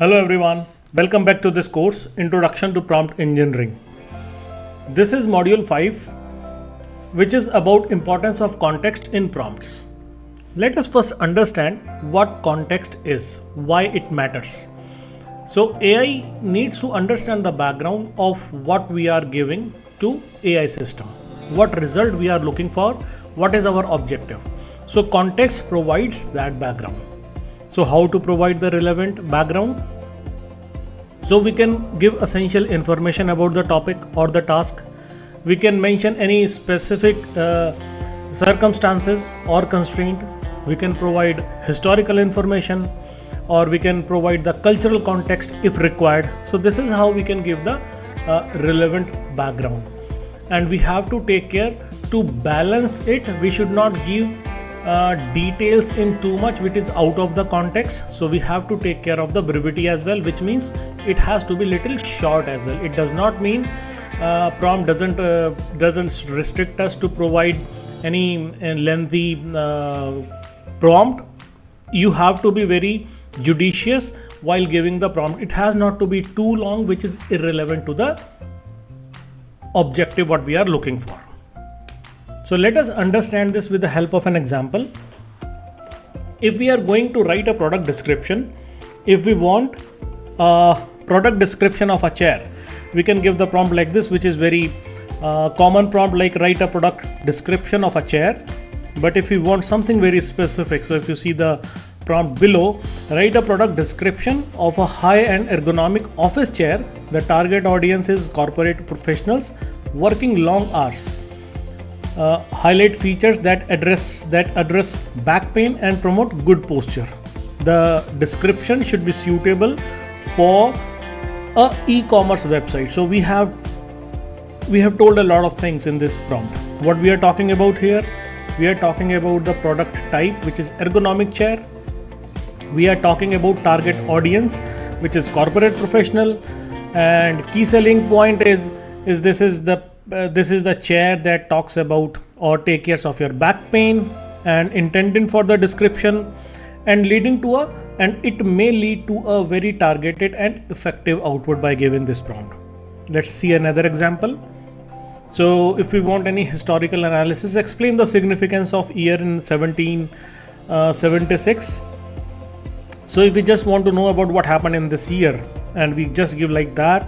Hello everyone, welcome back to this course, Introduction to Prompt Engineering. This is module 5, which is about importance of context in prompts. Let us first understand what context is, why it matters. So AI needs to understand the background of what we are giving to AI system, what result we are looking for, what is our objective. So context provides that background. So how to provide the relevant background? So we can give essential information about the topic or the task. We can mention any specific circumstances or constraint. We can provide historical information, or we can provide the cultural context if required. So this is how we can give the relevant background. And we have to take care to balance it. We should not give details in too much which is out of the context. So we have to take care of the brevity as well, which means it has to be little short as well. It does not mean prompt doesn't restrict us to provide any lengthy prompt. You have to be very judicious while giving the prompt. It has not to be too long, which is irrelevant to the objective what we are looking for. So let us understand this with the help of an example. If we are going to write a product description, if we want a product description of a chair, we can give the prompt like this, which is very common prompt, like write a product description of a chair. But if we want something very specific, so if you see the prompt below, write a product description of a high-end ergonomic office chair. The target audience is corporate professionals working long hours. Highlight features that address back pain and promote good posture. The description should be suitable for a e-commerce website. So we have told a lot of things in this prompt. What we are talking about here, we are talking about the product type, which is ergonomic chair. We are talking about target audience, which is corporate professional, and key selling point is this is the chair that talks about or take care of your back pain, and intended for the description and it may lead to a very targeted and effective output by giving this prompt. Let's see another example. So if we want any historical analysis, explain the significance of year in 1776. So if we just want to know about what happened in this year, and we just give like that.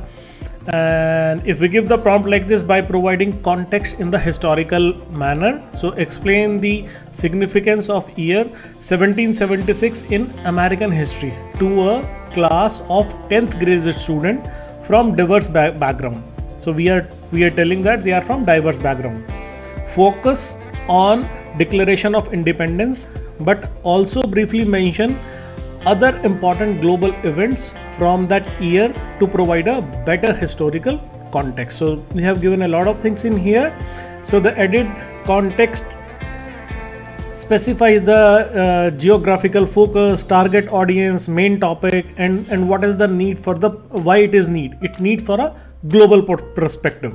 And if we give the prompt like this by providing context in the historical manner, so explain the significance of year 1776 in American history to a class of 10th grade student from diverse background. So we are telling that they are from diverse background. Focus on Declaration of Independence, but also briefly mention other important global events from that year to provide a better historical context. So we have given a lot of things in here. So the added context specifies the geographical focus, target audience, main topic, and what is the need for why it is need. It need for a global perspective.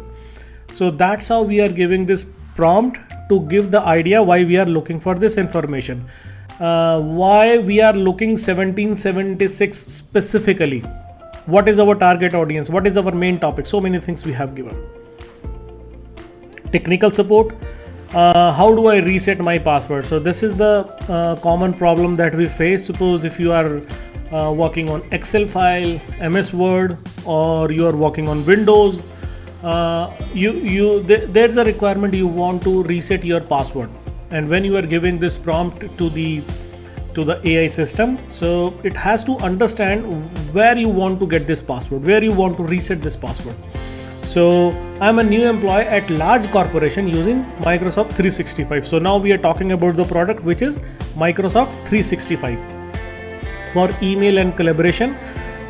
So that's how we are giving this prompt, to give the idea why we are looking for this information. Why we are looking 1776 specifically, what is our target audience, what is our main topic, so many things we have given. Technical support, how do I reset my password? So this is the common problem that we face. Suppose if you are working on Excel file, MS Word, or you are working on Windows, there's a requirement, you want to reset your password. And when you are giving this prompt to the AI system, so it has to understand where you want to get this password, where you want to reset this password. So I'm a new employee at large corporation using Microsoft 365. So now we are talking about the product, which is Microsoft 365 for email and collaboration.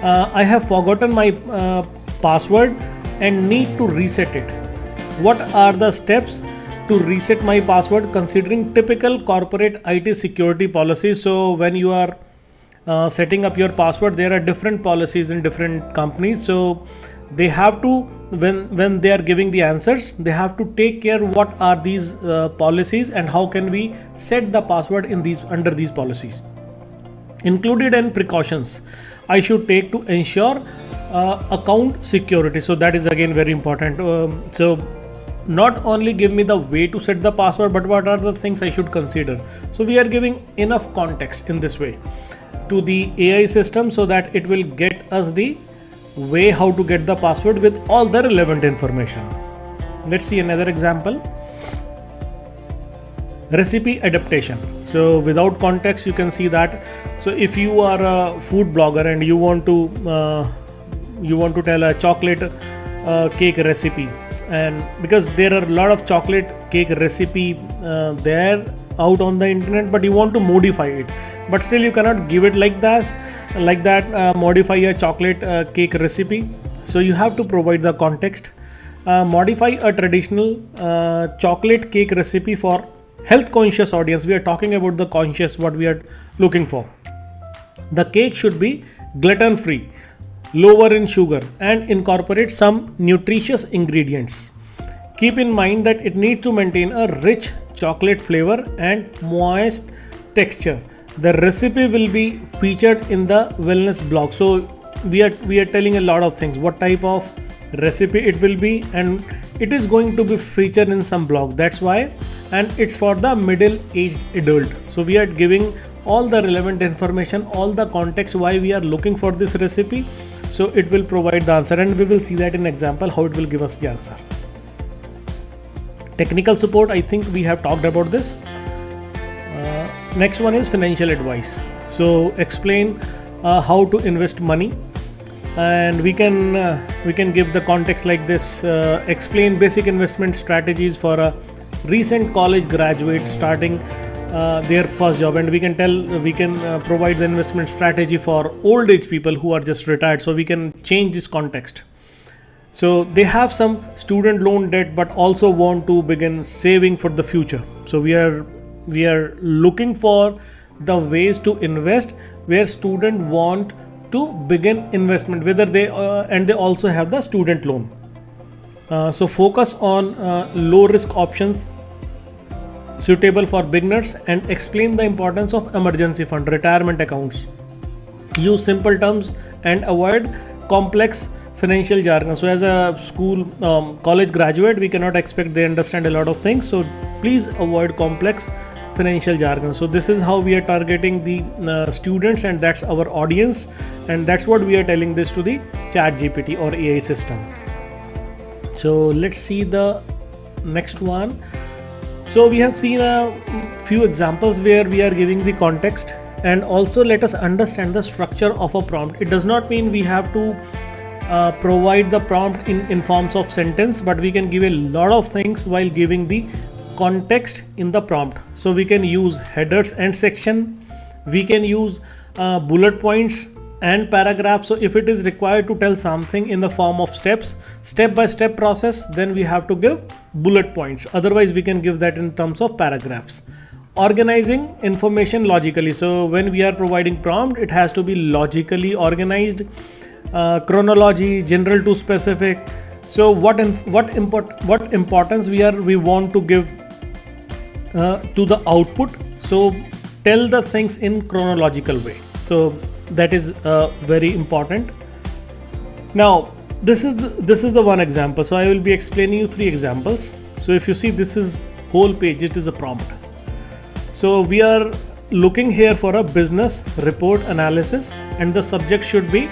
I have forgotten my password and need to reset it. What are the steps to reset my password considering typical corporate IT security policies? So when you are setting up your password, there are different policies in different companies. So they have to, when they are giving the answers, they have to take care what are these policies and how can we set the password in under these policies. Included and precautions I should take to ensure account security. So that is again very important. So not only give me the way to set the password, but what are the things I should consider. So we are giving enough context in this way to the AI system so that it will get us the way how to get the password with all the relevant information. Let's see another example. Recipe adaptation. So without context you can see that. So if you are a food blogger and you want to tell a chocolate cake recipe, and because there are a lot of chocolate cake recipe there out on the internet, but you want to modify it, but still you cannot give it like that modify a chocolate cake recipe. So you have to provide the context. Modify a traditional chocolate cake recipe for health conscious audience. We are talking about the conscious, what we are looking for. The cake should be gluten-free, lower in sugar, and incorporate some nutritious ingredients. Keep in mind that it needs to maintain a rich chocolate flavor and moist texture. The recipe will be featured in the wellness blog. So we are telling a lot of things, what type of recipe it will be, and it is going to be featured in some blog. That's why, and it's for the middle-aged adult. So we are giving all the relevant information, all the context why we are looking for this recipe. So it will provide the answer, and we will see that in example how it will give us the answer. Technical support, I think we have talked about this. Next one is financial advice. So explain how to invest money, and we can give the context like this. Explain basic investment strategies for a recent college graduate starting their first job, and we can provide the investment strategy for old age people who are just retired. So we can change this context. So they have some student loan debt but also want to begin saving for the future. So we are looking for the ways to invest where student want to begin investment, whether they and they also have the student loan. So focus on low risk options suitable for beginners, and explain the importance of emergency fund, retirement accounts. Use simple terms and avoid complex financial jargon. So as a college graduate, we cannot expect they understand a lot of things. So please avoid complex financial jargon. So this is how we are targeting the students, and that's our audience, and that's what we are telling this to the ChatGPT or AI system. So let's see the next one. So we have seen a few examples where we are giving the context, and also let us understand the structure of a prompt. It does not mean we have to provide the prompt in forms of sentence, but we can give a lot of things while giving the context in the prompt. So we can use headers and section, we can use bullet points and paragraphs. So if it is required to tell something in the form of step by step process, then we have to give bullet points. Otherwise we can give that in terms of paragraphs. Organizing information logically. So when we are providing prompt, it has to be logically organized. Chronology, general to specific. So what importance we want to give to the output. So tell the things in chronological way. So that is very important. Now this is the one example. So I will be explaining you 3 examples. So if you see, this is whole page, it is a prompt. So we are looking here for a business report analysis, and the subject should be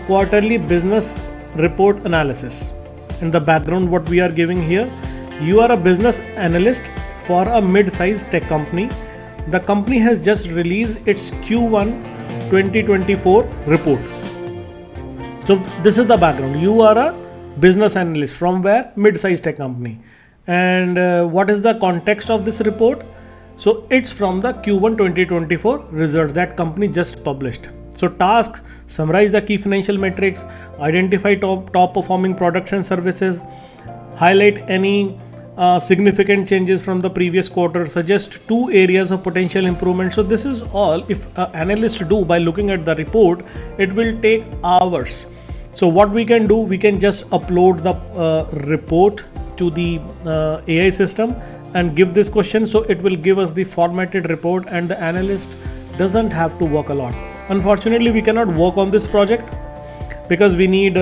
quarterly business report analysis. In the background, what we are giving here, you are a business analyst for a mid-sized tech company. The company has just released its Q1 2024 report. So this is the background. You are a business analyst from where? Mid-sized tech company. And what is the context of this report? So it's from the Q1 2024 results that company just published. So tasks: summarize the key financial metrics, identify top performing products and services, highlight any significant changes from the previous quarter, suggest 2 areas of potential improvement. So this is all if analysts do by looking at the report, it will take hours. So what we can do, we can just upload the report to the AI system and give this question. So it will give us the formatted report, and the analyst doesn't have to work a lot. Unfortunately, we cannot work on this project because we need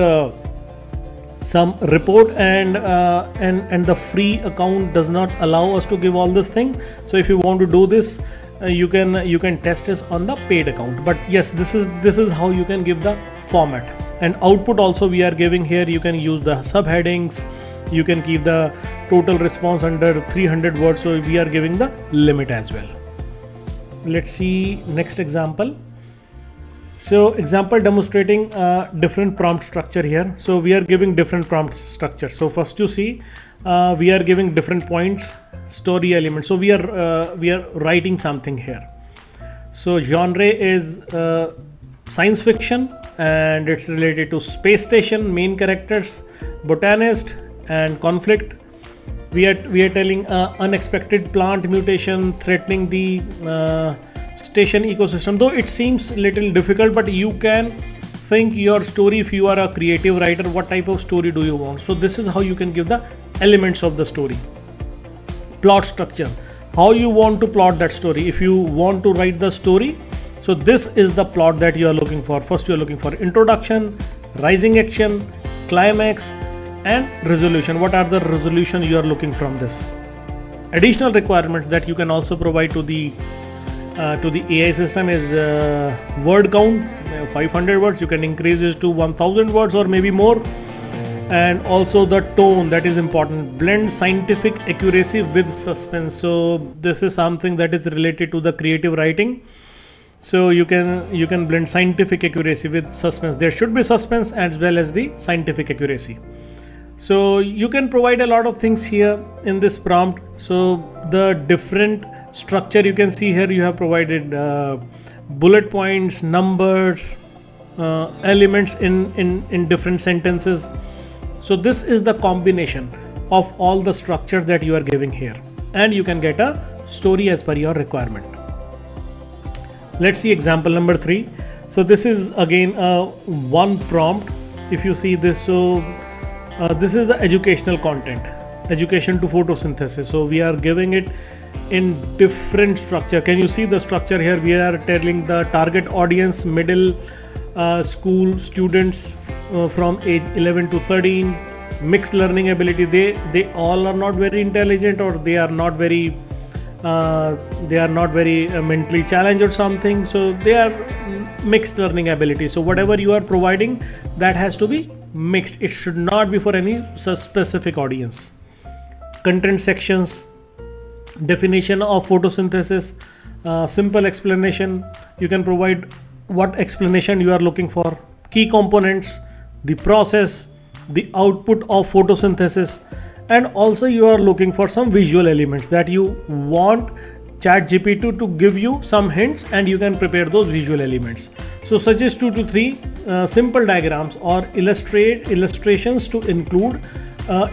some report, and the free account does not allow us to give all this thing. So if you want to do this, you can test this on the paid account. But yes, this is how you can give the format. And output also we are giving here. You can use the subheadings, you can keep the total response under 300 words, so we are giving the limit as well. Let's see next example. So example demonstrating different prompt structure here. So we are giving different prompt structure. So first you see we are giving different points, story elements. So we are writing something here. So genre is science fiction, and it's related to space station, main characters, botanist, and conflict. We are telling unexpected plant mutation threatening the station ecosystem. Though it seems little difficult, but you can think your story. If you are a creative writer, what type of story do you want? So this is how you can give the elements of the story. Plot structure, how you want to plot that story. If you want to write the story, so this is the plot that you are looking for. First you are looking for introduction, rising action, climax, and resolution. What are the resolution you are looking from this? Additional requirements that you can also provide to the AI system is word count, 500 words. You can increase it to 1000 words or maybe more. And also the tone, that is important. Blend scientific accuracy with suspense. So this is something that is related to the creative writing. So you can blend scientific accuracy with suspense. There should be suspense as well as the scientific accuracy. So you can provide a lot of things here in this prompt. So the different structure you can see here, you have provided bullet points, numbers, elements in different sentences. So this is the combination of all the structures that you are giving here, and you can get a story as per your requirement. Let's see example number 3. So this is again one prompt. If you see this, so this is the educational content, education to photosynthesis. So we are giving it in different structure. Can you see the structure here? We are telling the target audience, middle school students from age 11 to 13, mixed learning ability. They all are not very intelligent, or they are not very mentally challenged or something. So they are mixed learning ability. So whatever you are providing, that has to be mixed. It should not be for any specific audience. Content sections, definition of photosynthesis, simple explanation. You can provide what explanation you are looking for, key components, the process, the output of photosynthesis, and also you are looking for some visual elements that you want ChatGPT to give you some hints, and you can prepare those visual elements. So suggest 2 to 3 simple diagrams or illustrations to include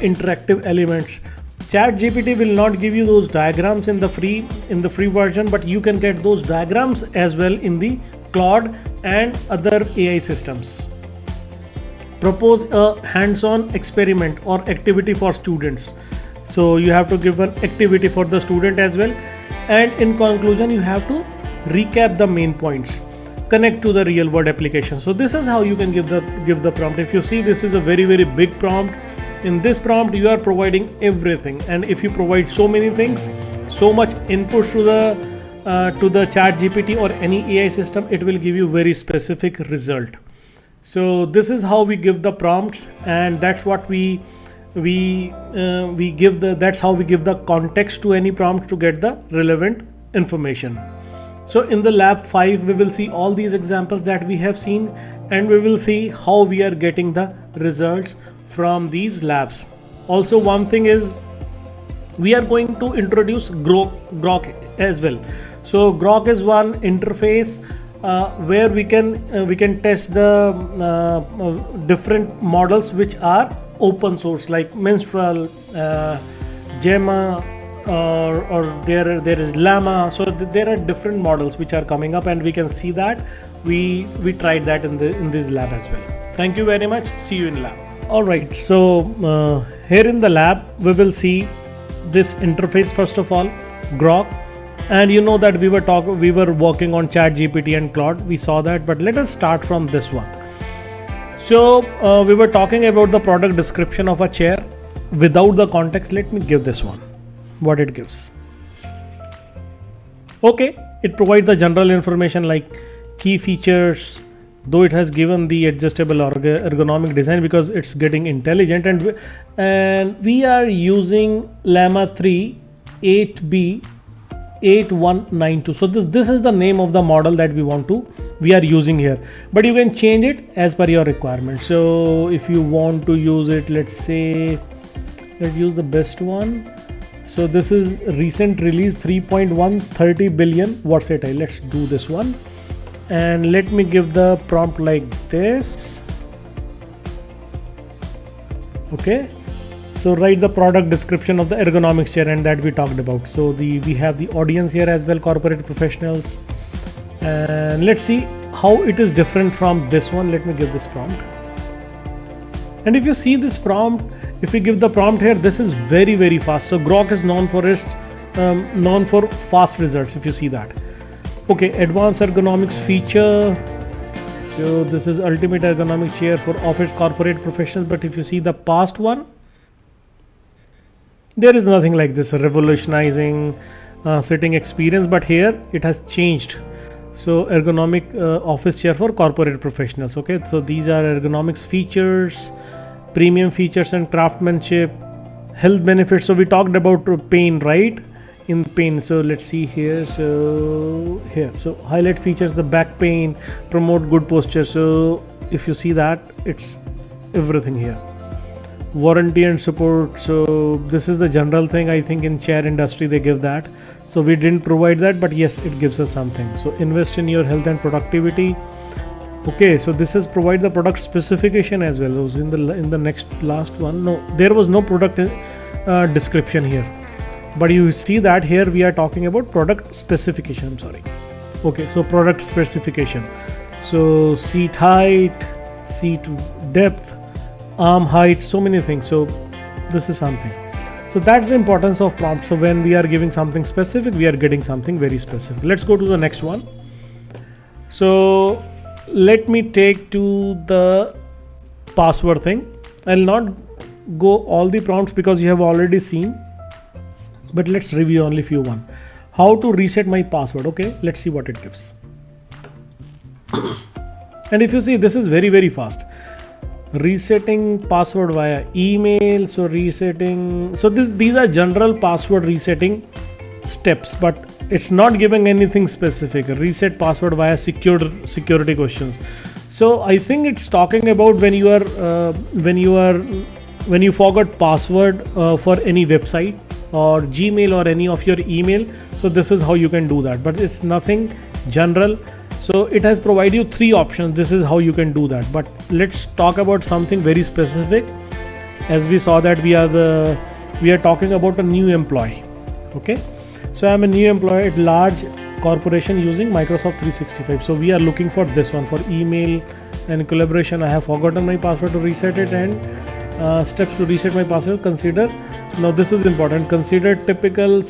interactive elements. ChatGPT will not give you those diagrams in the free version, but you can get those diagrams as well in the Claude and other AI systems. Propose a hands-on experiment or activity for students. So you have to give an activity for the student as well. And in conclusion, you have to recap the main points, connect to the real world application. So this is how you can give the prompt. If you see, this is a very, very big prompt. In this prompt, you are providing everything. And if you provide so many things, so much input to the ChatGPT or any AI system, it will give you very specific result. So this is how we give the prompts, and that's what we give that's how we give the context to any prompt to get the relevant information. So in the lab 5, we will see all these examples that we have seen, and we will see how we are getting the results from these labs. Also, one thing is we are going to introduce Grok as well. So Grok is one interface where we can test the different models which are open source, like Minstrel, Gemma, or there is Llama. So there are different models which are coming up, and we can see that we tried that in this lab as well. Thank you very much. See you in lab. All right. So here in the lab we will see this interface. First of all, Grok. And you know that we were working on Chat GPT and Claude. We saw that, but let us start from this one. So we were talking about the product description of a chair without the context. Let me give this one, what it gives. Okay, it provides the general information like key features, though it has given the adjustable ergonomic design because it's getting intelligent, and we are using Llama 3 8B 8192. So this is the name of the model that we are using here, but you can change it as per your requirement. So if you want to use it, let's use the best one. So this is recent release 3.1 30 billion versatile. Let's do this one, and let me give the prompt like this. Okay, so write the product description of the ergonomics chair, and that we talked about. So we have the audience here as well, corporate professionals, and let's see how it is different from this one. Let me give this prompt, and if you see this prompt, if we give the prompt here, this is very, very fast. So Grok is known for fast results, if you see that. Okay, advanced ergonomics feature. So this is ultimate ergonomic chair for office corporate professionals. But if you see the past one, there is nothing like this revolutionizing sitting experience. But here it has changed. So ergonomic office chair for corporate professionals. Okay, so these are ergonomics features, premium features and craftsmanship, health benefits. So we talked about pain, right? In pain. So let's see here. So here, so highlight features the back pain, promote good posture. So if you see that, it's everything here. Warranty and support. So this is the general thing. I think in chair industry they give that. So we didn't provide that, but yes, it gives us something. So invest in your health and productivity. Okay, so this is provide the product specification as well. So in the last one, no, there was no product description here, but you see that here we are talking about product specification. I'm sorry. Okay, so product specification. So seat height, seat depth, arm height, so many things. So this is something. So that's the importance of prompt. So when we are giving something specific, we are getting something very specific. Let's go to the next one. So let me take to the password thing. I'll not go all the prompts because you have already seen, but let's review only few one. How to reset my password. Okay, let's see what it gives. And if you see, this is very, very fast. Resetting password via email. So resetting, so these are general password resetting steps, but it's not giving anything specific. Reset password via security questions. So I think it's talking about when you forgot password for any website or Gmail or any of your email. So this is how you can do that, but it's nothing general. So it has provided you 3 options. This is how you can do that. But let's talk about something very specific. As we saw that we are talking about a new employee. Okay. So I'm a new employee at large corporation using Microsoft 365. So we are looking for this one for email and collaboration. I have forgotten my password to reset it, and steps to reset my password. Consider, now this is important, consider typical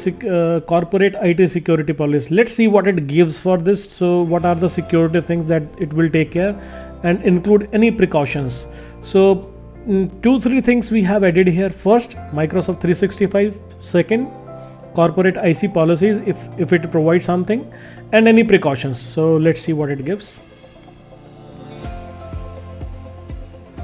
corporate IT security policy. Let's see what it gives for this. So what are the security things that it will take care, and include any precautions. So 2-3 things we have added here. First, Microsoft 365. Second, corporate IC policies if it provides something, and any precautions. So let's see what it gives.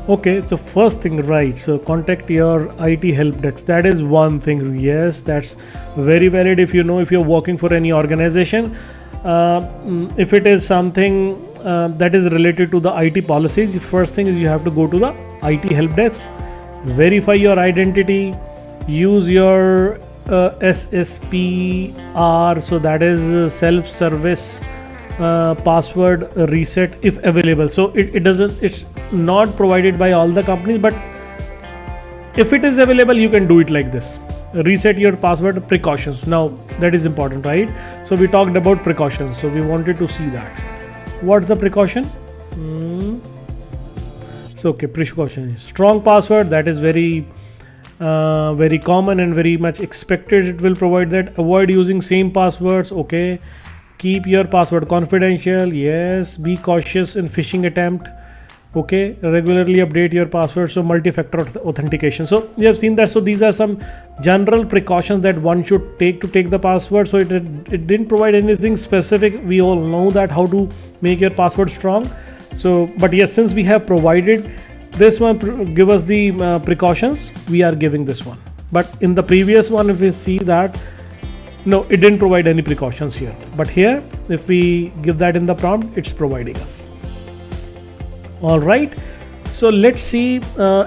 Okay, so first thing, right, so contact your IT help desk. That is one thing. Yes, that's very valid. If you're working for any organization, if it is something that is related to the IT policies, the first thing is you have to go to the IT help desk, verify your identity, use your SSPR, so that is self-service password reset if available. So it's not provided by all the companies, but if it is available, you can do it like this. Reset your password. Precautions. Now that is important, right? So we talked about precautions. So we wanted to see that. What's the precaution? So okay, precaution. Strong password. That is very very common and very much expected. It will provide that. Avoid using same passwords. Okay, keep your password confidential. Yes, be cautious in phishing attempt. Okay, regularly update your password. So multi-factor authentication. So you have seen that. So these are some general precautions that one should take to take the password. So it didn't provide anything specific. We all know that how to make your password strong. So but yes, since we have provided this one, give us the precautions, we are giving this one. But in the previous one, if we see that, no, it didn't provide any precautions here. But here, if we give that in the prompt, it's providing us. All right, so let's see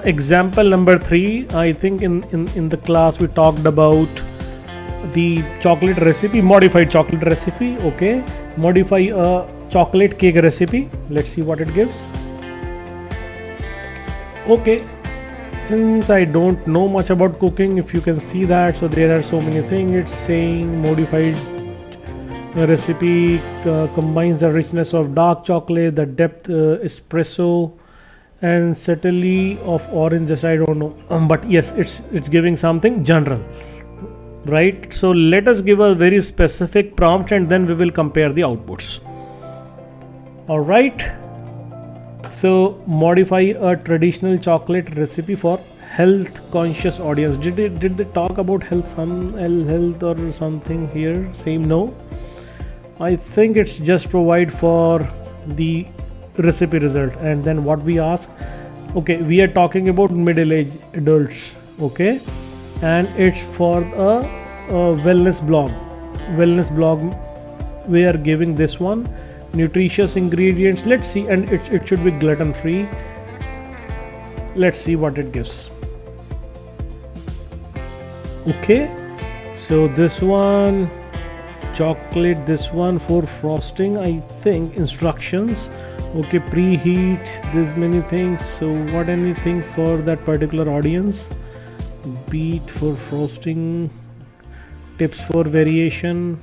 example number 3. I think in the class we talked about the chocolate recipe, modified chocolate recipe. Okay, modify a chocolate cake recipe. Let's see what it gives. Okay, since I don't know much about cooking, if you can see that, so there are so many things. It's saying modified recipe combines the richness of dark chocolate, the depth espresso, and subtlety of orange zest. I don't know, but yes, it's giving something general, right? So let us give a very specific prompt, and then we will compare the outputs. All right. So modify a traditional chocolate recipe for health conscious audience. Did they talk about health or something here? Same, no. I think it's just provide for the recipe result. And then what we ask, okay, we are talking about middle-aged adults, okay, and it's for a wellness blog. We are giving this one nutritious ingredients. Let's see, and it should be gluten-free. Let's see what it gives. Okay, so this one chocolate, this one for frosting, I think instructions. Okay, preheat, this many things. So what, anything for that particular audience? Beat for frosting, tips for variation,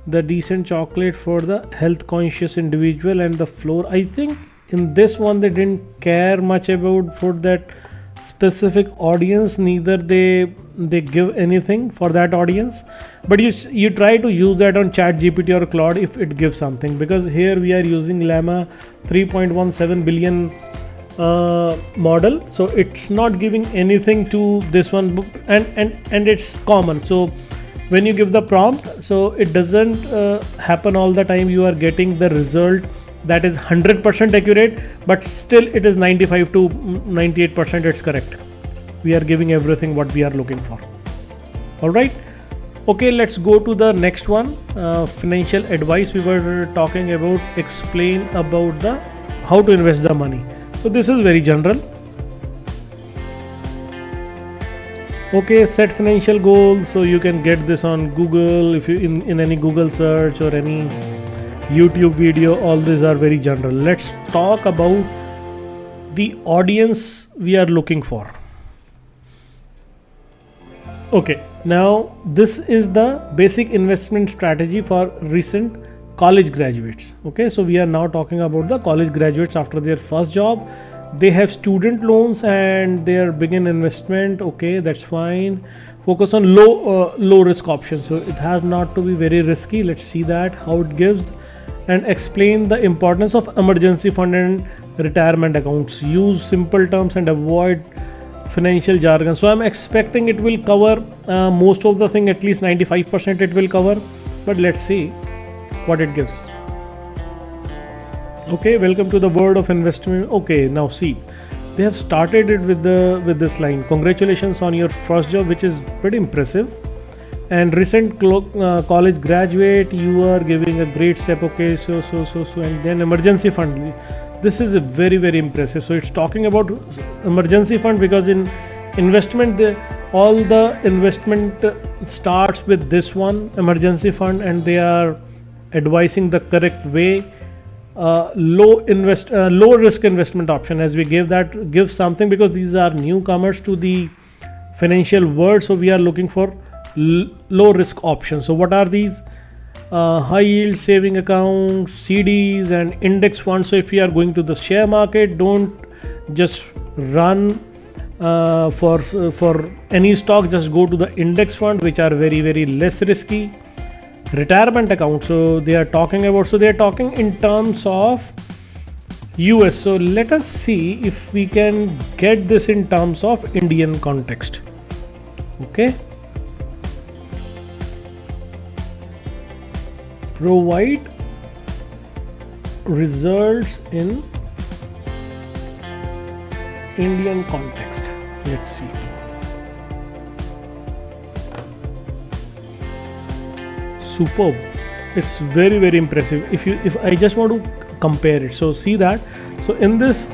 the decent chocolate for the health conscious individual, and the flour. I think in this one they didn't care much about for that specific audience, neither they give anything for that audience. But you try to use that on Chat GPT or Claude if it gives something, because here we are using Llama 3.17 billion model, so it's not giving anything to this one, and it's common. So when you give the prompt, so it doesn't happen all the time you are getting the result that is 100% accurate, but still it is 95 to 98% it's correct. We are giving everything what we are looking for. All right, okay, let's go to the next one. Financial advice. We were talking about explain about the how to invest the money. So this is very general. Okay, set financial goals. So you can get this on Google, if you in any Google search or any YouTube video. All these are very general. Let's talk about the audience we are looking for. Okay, now this is the basic investment strategy for recent college graduates. Okay, so we are now talking about the college graduates after their first job. They have student loans and their begin investment. Okay, that's fine. Focus on low risk options. So it has not to be very risky. Let's see that how it gives, and explain the importance of emergency fund and retirement accounts. Use simple terms and avoid financial jargon. So I'm expecting it will cover most of the thing, at least 95% it will cover. But let's see what it gives. Okay, welcome to the world of investment. Okay, now see, they have started it with this line. Congratulations on your first job, which is pretty impressive. And recent college graduate, you are giving a great step. Okay, so and then emergency fund. This is a very, very impressive. So it's talking about emergency fund, because in investment all the investment starts with this one, emergency fund, and they are advising the correct way. Low risk investment option, as we give something, because these are newcomers to the financial world. So we are looking for low risk options. So what are these? High yield saving accounts, CDs, and index funds. So if you are going to the share market, don't just run For any stock, just go to the index fund, which are very, very less risky. Retirement account, so they are talking in terms of US. So let us see if we can get this in terms of Indian context. Okay, provide results in Indian context. Let's see. Superb. It's very, very impressive. If I just want to compare it, so see that. So in this,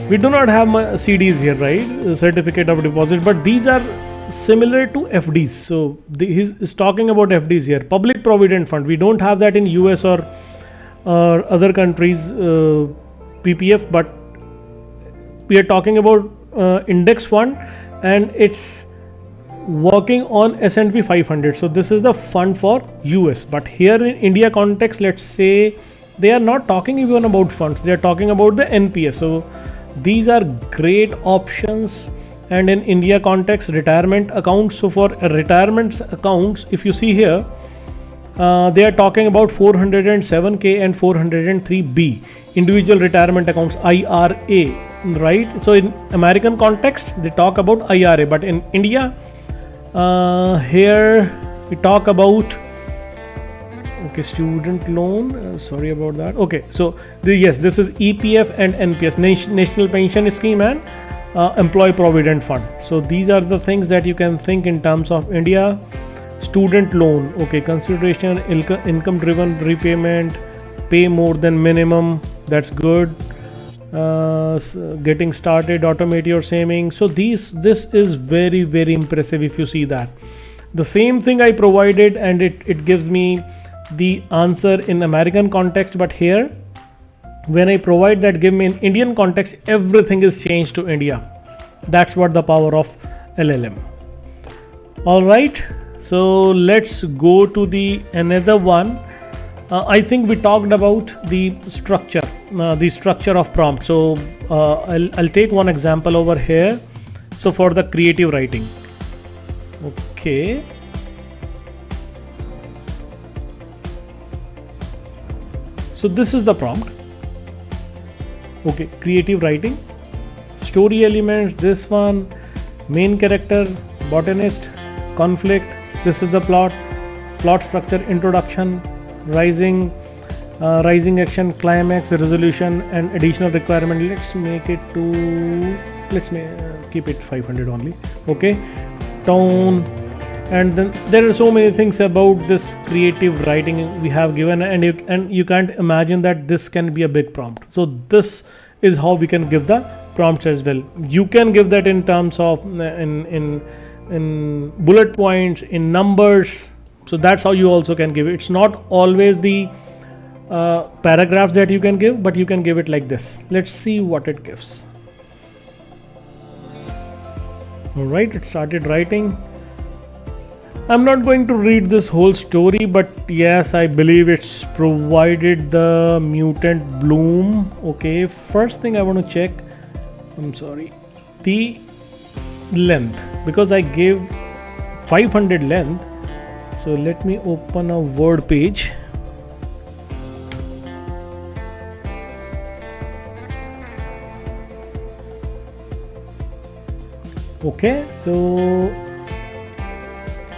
we do not have CDs here, right? Certificate of deposit, but these are similar to FDs. So he's talking about FDs here. Public Provident Fund. We don't have that in US or other countries, PPF, but we are talking about index fund, and it's working on S&P 500. So this is the fund for US, but here in India context, let's say they are not talking even about funds, they are talking about the NPS. So these are great options. And in India context, retirement accounts. So for retirement accounts, if you see here, they are talking about 407k and 403b individual retirement accounts, IRA, right? So in American context, they talk about IRA, but in India, here we talk about student loan. Sorry about that. Okay, so yes, this is EPF and NPS, National Pension Scheme, and Employee Provident Fund. So these are the things that you can think in terms of India. Student loan, okay, consideration, income driven repayment, pay more than minimum, that's good. Getting started, automate your saving. So this is very, very impressive. If you see that, the same thing I provided, and it gives me the answer in American context, but here when I provide that, give me in Indian context, everything is changed to India. That's what the power of LLM. All right, so let's go to the another one. I think we talked about the structure of prompt. So I'll take one example over here. So for the creative writing, okay, so this is the prompt. Okay, creative writing, story elements, this one, main character, botanist, conflict, this is the plot structure, introduction, rising action, climax, resolution, and additional requirement. Let's keep it 500 only. Okay, tone, and then there are so many things about this creative writing we have given, and you can't imagine that this can be a big prompt. So this is how we can give the prompts as well. You can give that in terms of in bullet points, in numbers. So that's how you also can give it. It's not always the paragraphs that you can give, but you can give it like this. Let's see what it gives. All right, it started writing. I'm not going to read this whole story, but yes, I believe it's provided the mutant bloom. Okay, first thing I want to check, the length, because I gave 500 length. So let me open a word page. Okay, so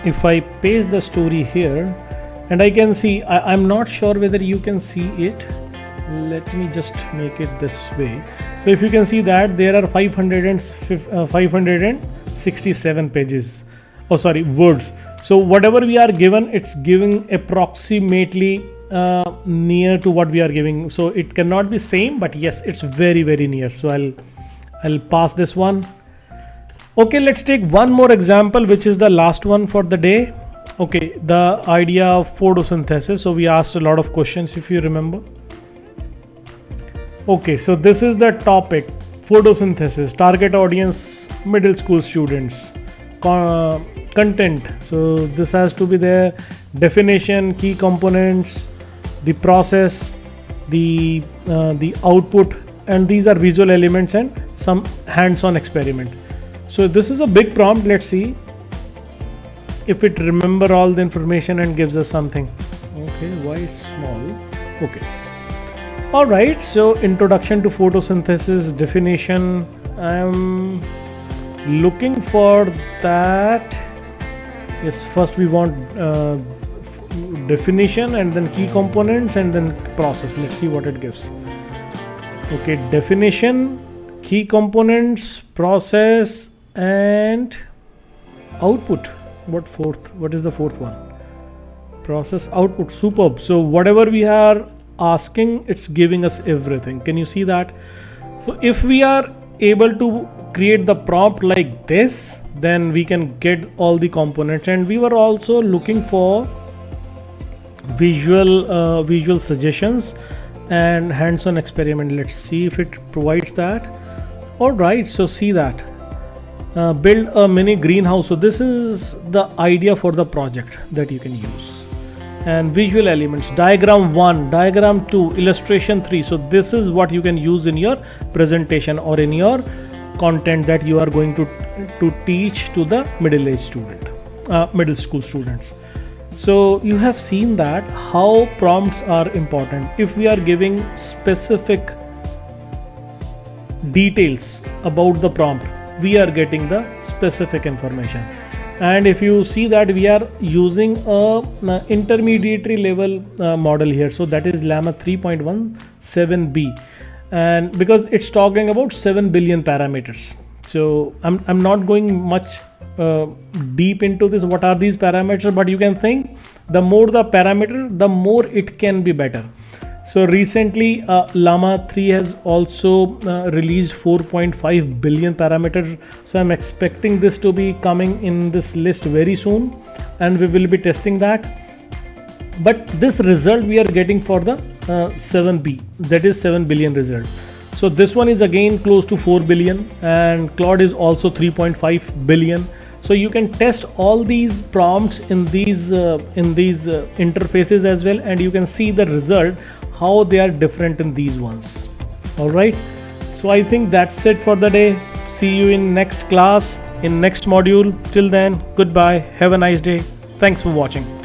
if I paste the story here, and I can see, I'm not sure whether you can see it. Let me just make it this way. So if you can see that there are 567 pages. Oh, sorry, words. So whatever we are given, it's giving approximately near to what we are giving. So it cannot be same, but yes, it's very, very near. So I'll pass this one. Okay, let's take one more example, which is the last one for the day. Okay, the idea of photosynthesis. So we asked a lot of questions, if you remember. Okay, so this is the topic, photosynthesis, target audience, middle school students, content. So this has to be there, definition, key components, the process, the output, and these are visual elements and some hands-on experiment. So this is a big prompt. Let's see if it remember all the information and gives us something. Okay, why it's small? Okay. All right. So introduction to photosynthesis definition. I'm looking for that. Yes, first we want definition and then key components and then process. Let's see what it gives. Okay, definition, key components, process, and output. What is the fourth one? Process, output. Superb. So whatever we are asking, it's giving us everything. Can you see that? So if we are able to create the prompt like this, then we can get all the components. And we were also looking for visual suggestions and hands-on experiment. Let's see if it provides that. All right, so see that. Build a mini greenhouse. So this is the idea for the project that you can use. And visual elements, diagram 1, diagram 2, illustration 3. So this is what you can use in your presentation or in your content that you are going to teach to the middle school students. So you have seen that how prompts are important. If we are giving specific details about the prompt, we are getting the specific information. And if you see that we are using a intermediary level model here, so that is Llama 3.17b, and because it's talking about 7 billion parameters. So I'm not going much deep into this, what are these parameters, but you can think the more the parameter, the more it can be better. So recently Llama 3 has also released 4.5 billion parameters. So I'm expecting this to be coming in this list very soon, and we will be testing that. But this result we are getting for the 7B, that is 7 billion result. So this one is again close to 4 billion, and Claude is also 3.5 billion. So you can test all these prompts in these interfaces as well, and you can see the result, how they are different in these ones. All right. So I think that's it for the day. See you in next class, in next module. Till then, goodbye. Have a nice day. Thanks for watching.